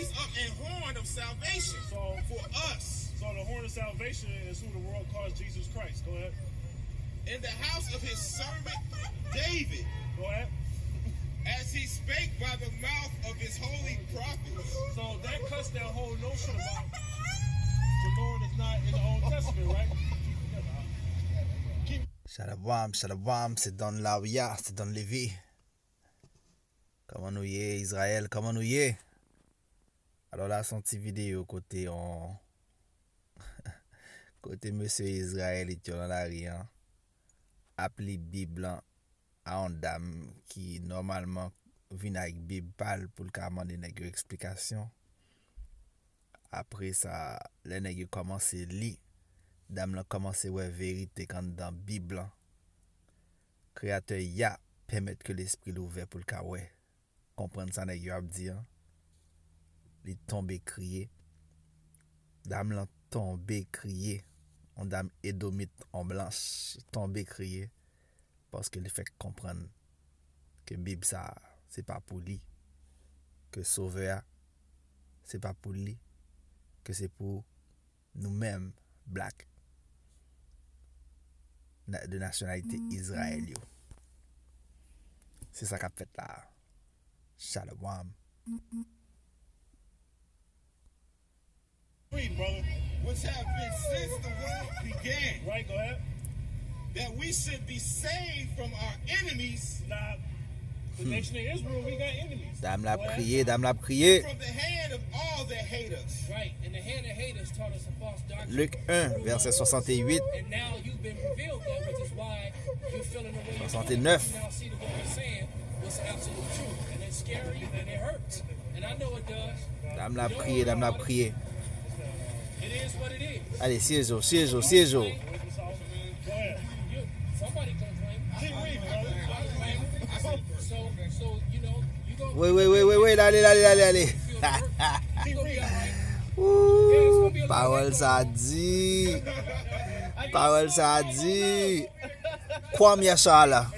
raise up a horn of salvation for us. So the horn of salvation is who the world calls Jesus Christ. Go ahead. In the house of his servant David. Go ahead. As he spake by the mouth of his holy prophets. So that cuts that whole notion about the Lord is not in the Old Testament, right? Shalom, c'est Don Laouya, c'est Don Lévi. Comment nous y est, Israël, comment nous y est? Alors là, son petit vidéo côté côté monsieur Israël, il est dans la rue, hein. Appelé Bible à une dame qui normalement vient avec Bible parle pour le demander une explication. Après ça, les nègres commencent à lire. Dame la commence à voir vérité quand dans Bible. Créateur ya permettre que l'esprit l'ouvert pour le cas ouais. Comprendre ça nègre a dire. Il tombe crier. Dame la tombe crier. On dame édomite en blanche tombe crier parce qu'il fait comprendre que Bible ça c'est pas pour lui. Que sauveur c'est pas pour lui. Que c'est pour nous-mêmes black de nationalité israélien. C'est ça qu'a fait là. Shalom. Read, brother. Which have been since the world began. Right, go ahead. That we should be saved from our enemies. Now, the nation of Israel, we got enemies. Dame l'a prié, dame l'a prié. From the hand of all that hate us. Right, and the hand of haters taught us a false doctrine. Luc 1, verset 68. And now you've been revealed that, which is why you're feeling the way you're 69. feeling. You now see that what we're saying was absolute truth. And it's scary and it hurts. And I know it does. Dame l'a prié, dame l'a prié. It is what it is. Allez, 6 jours. Somebody complain. Keep reading, brother. So you know, you go. Oui, allez. You gonna be all right. Ouh, parole ça dit. Parole ça dit. Quoi, Miacha là?